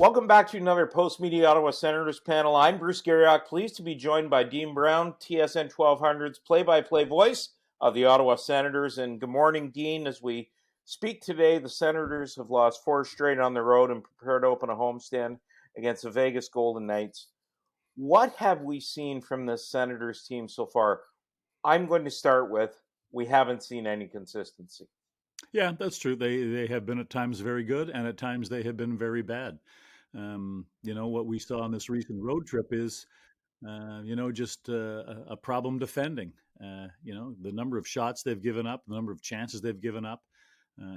Welcome back to another Post-Media Ottawa Senators panel. I'm Bruce Garriock, pleased to be joined by Dean Brown, TSN 1200's play-by-play voice of the Ottawa Senators. And good morning, Dean. As we speak today, the Senators have lost 4 straight on the road and prepare to open a homestand against the Vegas Golden Knights. What have we seen from this Senators team so far? I'm going to start with, we haven't seen any consistency. Yeah, that's true. They have been at times very good, and at times they have been very bad. What we saw on this recent road trip is, just a problem defending. The number of shots they've given up, the number of chances they've given up.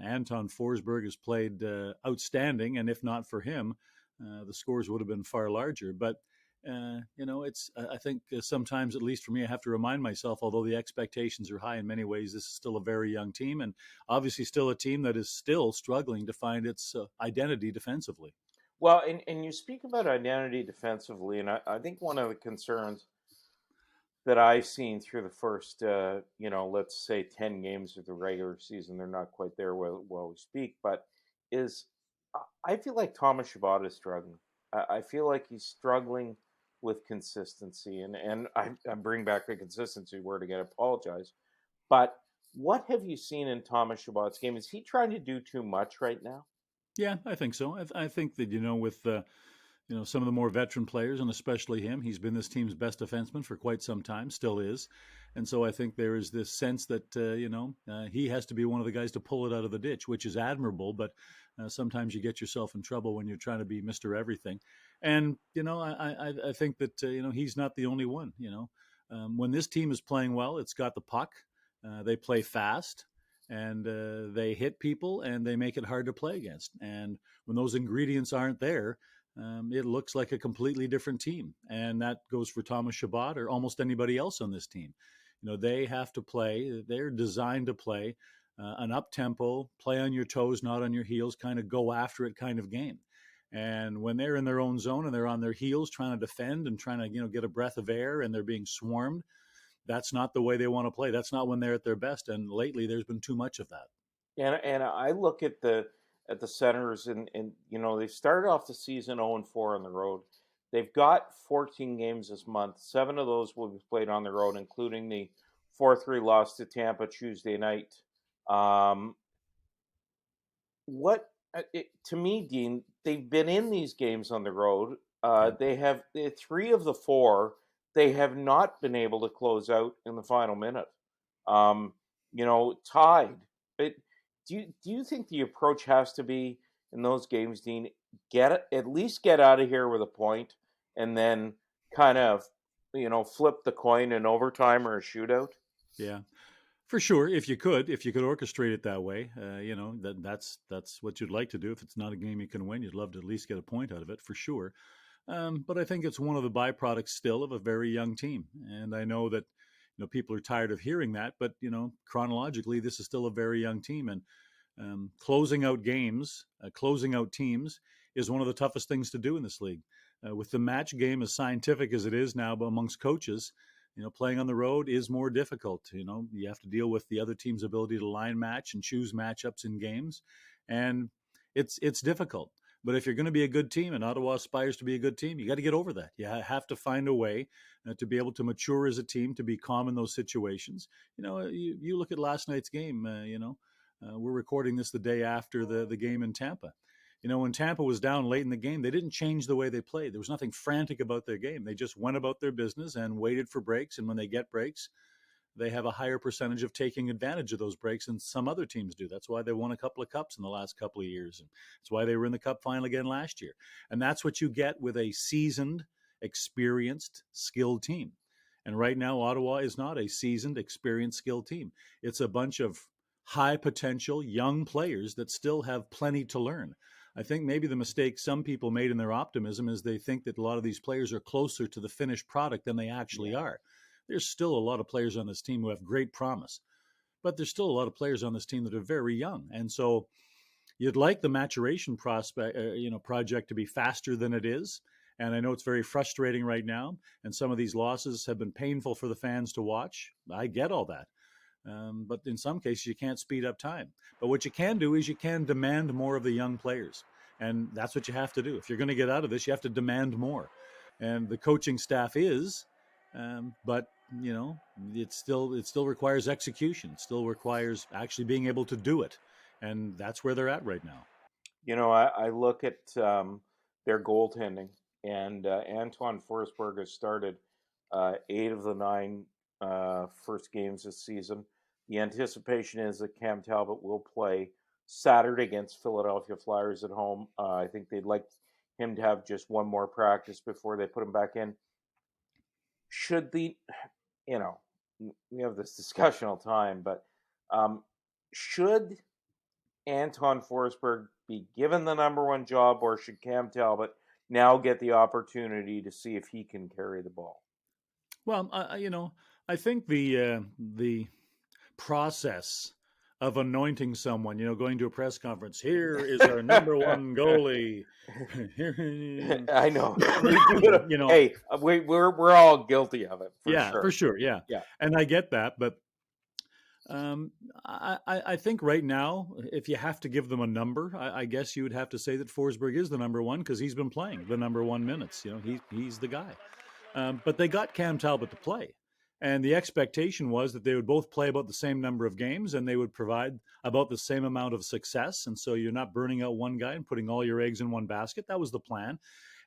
Anton Forsberg has played outstanding, and if not for him, the scores would have been far larger. But I think sometimes, at least for me, I have to remind myself, although the expectations are high in many ways, this is still a very young team, and obviously still a team that is still struggling to find its identity defensively. Well, and you speak about identity defensively, and I think one of the concerns that I've seen through the first, let's say 10 games of the regular season, they're not quite there while we speak, but is I feel like Thomas Chabot is struggling. I feel like he's struggling with consistency, and I bring back the consistency word again, apologize. But what have you seen in Thomas Chabot's game? Is he trying to do too much right now? Yeah, I think so. I think that, with some of the more veteran players, and especially him, he's been this team's best defenseman for quite some time, still is. And so I think there is this sense that, he has to be one of the guys to pull it out of the ditch, which is admirable. But sometimes you get yourself in trouble when you're trying to be Mr. Everything. And, I think that, he's not the only one. When this team is playing well, it's got the puck. They play fast. And they hit people, and they make it hard to play against. And when those ingredients aren't there, it looks like a completely different team. And that goes for Thomas Chabot or almost anybody else on this team. They have to play. They're designed to play an up-tempo, play on your toes, not on your heels, kind of go after it kind of game. And when they're in their own zone and they're on their heels trying to defend and trying to, get a breath of air, and they're being swarmed, that's not the way they want to play. That's not when they're at their best. And lately, there's been too much of that. And I look at the Senators, and they started off the season 0-4 on the road. They've got 14 games this month. 7 of those will be played on the road, including the 4-3 loss to Tampa Tuesday night. To me, Dean, they've been in these games on the road. They have 3 of the 4. They have not been able to close out in the final minute. Tied. But do you think the approach has to be in those games, Dean, at least get out of here with a point, and then kind of, flip the coin in overtime or a shootout? Yeah, for sure. If you could orchestrate it that way, that's what you'd like to do. If it's not a game you can win, you'd love to at least get a point out of it, for sure. But I think it's one of the byproducts still of a very young team. And I know that, people are tired of hearing that, but, chronologically, this is still a very young team. And closing out games, closing out teams is one of the toughest things to do in this league. With the match game as scientific as it is now amongst coaches, playing on the road is more difficult. You have to deal with the other team's ability to line match and choose matchups in games. And it's difficult. But if you're going to be a good team, and Ottawa aspires to be a good team, you got to get over that. You have to find a way to be able to mature as a team, to be calm in those situations. You look at last night's game, we're recording this the day after the game in Tampa. When Tampa was down late in the game, they didn't change the way they played. There was nothing frantic about their game. They just went about their business and waited for breaks. And when they get breaks, they have a higher percentage of taking advantage of those breaks than some other teams do. That's why they won a couple of cups in the last couple of years. And that's why they were in the cup final again last year. And that's what you get with a seasoned, experienced, skilled team. And right now, Ottawa is not a seasoned, experienced, skilled team. It's a bunch of high potential young players that still have plenty to learn. I think maybe the mistake some people made in their optimism is they think that a lot of these players are closer to the finished product than they actually are. There's still a lot of players on this team who have great promise, but there's still a lot of players on this team that are very young. And so you'd like the maturation project to be faster than it is. And I know it's very frustrating right now. And some of these losses have been painful for the fans to watch. I get all that. But in some cases, you can't speed up time. But what you can do is you can demand more of the young players. And that's what you have to do. If you're going to get out of this, you have to demand more. And the coaching staff is, but you know, it still requires execution. It still requires actually being able to do it, and that's where they're at right now. You know, I look at their goaltending, and Antoine Forsberg has started 8 of the 9 first games this season. The anticipation is that Cam Talbot will play Saturday against Philadelphia Flyers at home. I think they'd like him to have just one more practice before they put him back in. Should the, you know, we have this discussion all the time, but should Anton Forsberg be given the number 1 job, or should Cam Talbot now get the opportunity to see if he can carry the ball? Well, you know, I think the process of anointing someone, you know, going to a press conference, here is our number 1 goalie. I know. You know, hey, we're all guilty of it. For sure. Yeah. And I get that, but I think right now, if you have to give them a number, I guess you would have to say that Forsberg is the number 1 because he's been playing the number 1 minutes. You know, he's the guy. But they got Cam Talbot to play. And the expectation was that they would both play about the same number of games and they would provide about the same amount of success. And so you're not burning out one guy and putting all your eggs in one basket. That was the plan.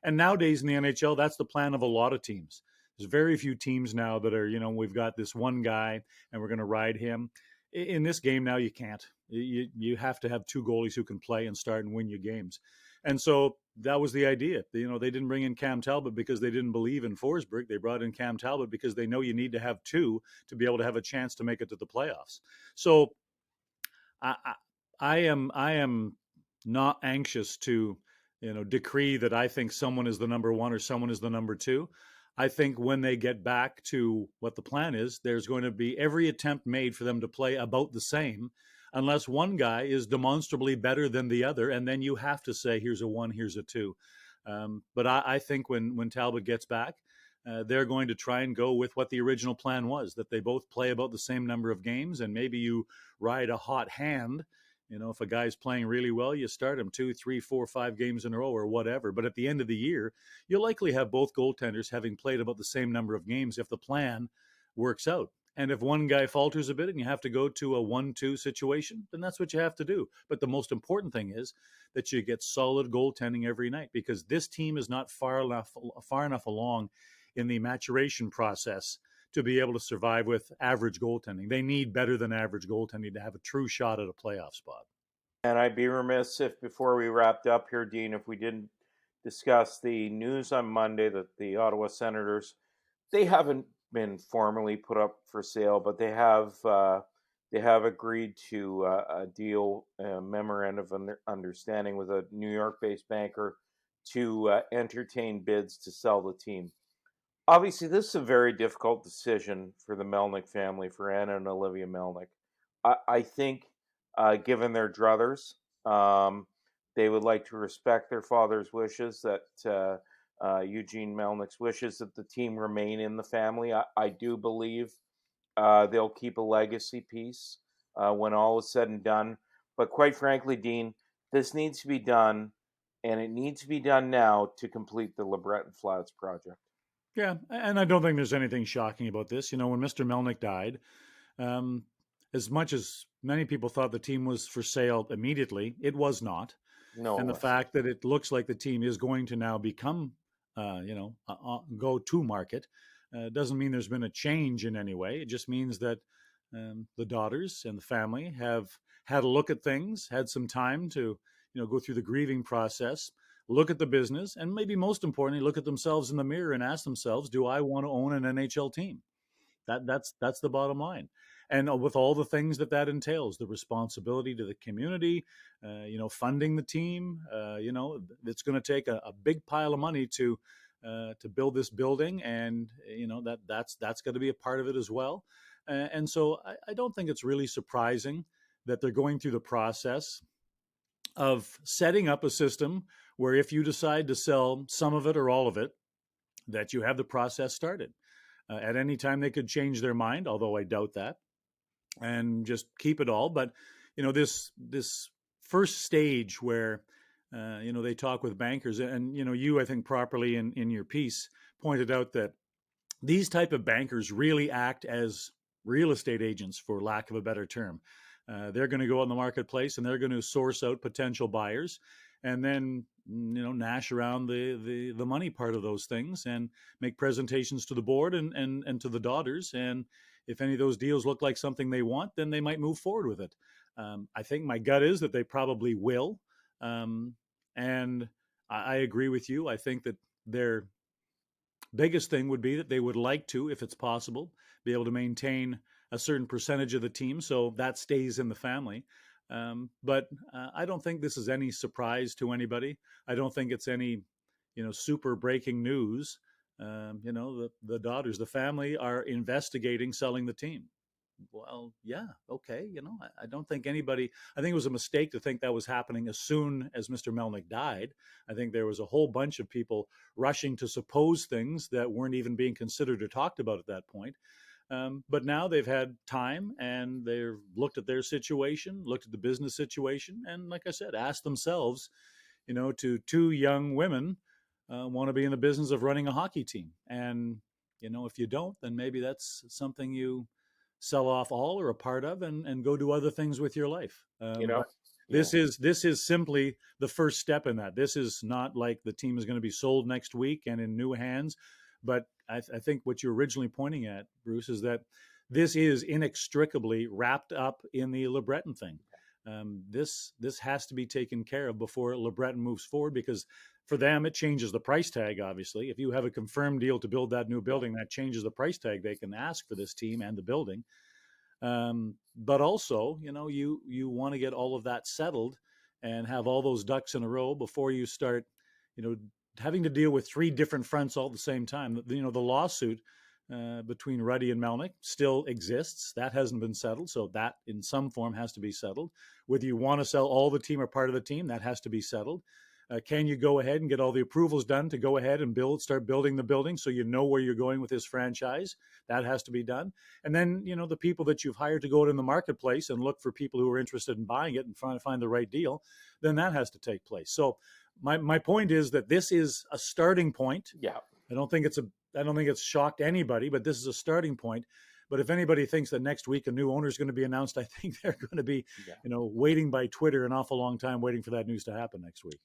And nowadays in the NHL, that's the plan of a lot of teams. There's very few teams now that are, you know, we've got this one guy and we're going to ride him. In this game now, you can't. You have to have 2 goalies who can play and start and win you games. And so that was the idea. You know, they didn't bring in Cam Talbot because they didn't believe in Forsberg. They brought in Cam Talbot because they know you need to have 2 to be able to have a chance to make it to the playoffs. So I am not anxious to, you know, decree that I think someone is the number 1 or someone is the number 2. I think when they get back to what the plan is, there's going to be every attempt made for them to play about the same, unless one guy is demonstrably better than the other, and then you have to say, here's a 1, here's a 2. But I think when Talbot gets back, they're going to try and go with what the original plan was, that they both play about the same number of games, and maybe you ride a hot hand. You know, if a guy's playing really well, you start him 2, 3, 4, 5 games in a row or whatever. But at the end of the year, you'll likely have both goaltenders having played about the same number of games if the plan works out. And if one guy falters a bit and you have to go to a 1-2 situation, then that's what you have to do. But the most important thing is that you get solid goaltending every night, because this team is not far enough along in the maturation process to be able to survive with average goaltending. They need better than average goaltending to have a true shot at a playoff spot. And I'd be remiss if, before we wrapped up here, Dean, if we didn't discuss the news on Monday that the Ottawa Senators, they haven't been formally put up for sale, but they have agreed to a deal, a memorandum of understanding with a New York-based banker to entertain bids to sell the team. Obviously, this is a very difficult decision for the Melnyk family, for Anna and Olivia Melnyk. I think, given their druthers, they would like to respect their father's wishes, that Eugene Melnyk's wishes that the team remain in the family. I do believe they'll keep a legacy piece when all is said and done. But quite frankly, Dean, this needs to be done, and it needs to be done now to complete the LeBreton Flats project. Yeah, and I don't think there's anything shocking about this. You know, when Mr. Melnyk died, as much as many people thought the team was for sale immediately, it was not. No. And the fact that it looks like the team is going to now become, go to market, doesn't mean there's been a change in any way. It just means that the daughters and the family have had a look at things, had some time to, you know, go through the grieving process, look at the business, and maybe most importantly, look at themselves in the mirror and ask themselves, do I want to own an NHL team? That's the bottom line. And with all the things that entails, the responsibility to the community, funding the team, it's going to take a big pile of money to build this building, and that's going to be a part of it as well. And so I don't think it's really surprising that they're going through the process of setting up a system where if you decide to sell some of it or all of it, that you have the process started. At any time they could change their mind, although I doubt that, and just keep it all. But this first stage where They talk with bankers, and you, I think, properly in your piece pointed out that these type of bankers really act as real estate agents, for lack of a better term. They're going to go out in the marketplace and they're going to source out potential buyers, and then nash around the money part of those things and make presentations to the board and to the daughters. And if any of those deals look like something they want, then they might move forward with it. I think my gut is that they probably will. And I agree with you. I think that their biggest thing would be that they would like to, if it's possible, be able to maintain a certain percentage of the team so that stays in the family. But I don't think this is any surprise to anybody. I don't think it's any, super breaking news. The daughters, the family are investigating selling the team. Well, yeah, okay. I don't think anybody, I think it was a mistake to think that was happening as soon as Mr. Melnick died. I think there was a whole bunch of people rushing to suppose things that weren't even being considered or talked about at that point. But now they've had time and they've looked at their situation, looked at the business situation, and like I said, asked themselves, to two young women want to be in the business of running a hockey team. And, if you don't, then maybe that's something you sell off all or a part of and go do other things with your life. But this is simply the first step in that. This is not like the team is going to be sold next week and in new hands. But I think what you're originally pointing at, Bruce, is that this is inextricably wrapped up in the LeBreton thing. This has to be taken care of before LeBreton moves forward, because for them, it changes the price tag, obviously. If you have a confirmed deal to build that new building, that changes the price tag they can ask for this team and the building. But also, you want to get all of that settled and have all those ducks in a row before you start, having to deal with three different fronts all at the same time. The lawsuit between Ruddy and Melnick still exists. That hasn't been settled. So that in some form has to be settled. Whether you want to sell all the team or part of the team, that has to be settled. Can you go ahead and get all the approvals done to go ahead and start building the building so you know where you're going with this franchise? That has to be done. And then, the people that you've hired to go out in the marketplace and look for people who are interested in buying it and trying to find the right deal, then that has to take place. So my point is that this is a starting point. Yeah. I don't think it's shocked anybody, but this is a starting point. But if anybody thinks that next week a new owner is going to be announced, I think they're going to be, waiting by Twitter an awful long time, waiting for that news to happen next week.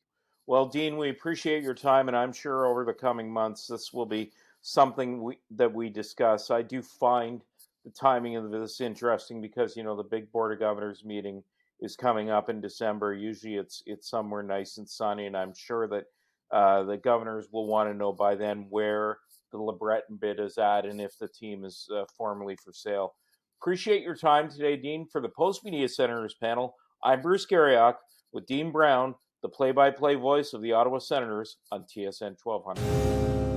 Well, Dean, we appreciate your time, and I'm sure over the coming months this will be something that we discuss. I do find the timing of this interesting because, the big Board of Governors meeting is coming up in December. Usually it's somewhere nice and sunny, and I'm sure that the governors will want to know by then where the LeBreton bid is at and if the team is formally for sale. Appreciate your time today, Dean. For the Post Media Senators panel, I'm Bruce Garriock with Dean Brown, the play-by-play voice of the Ottawa Senators on TSN 1200.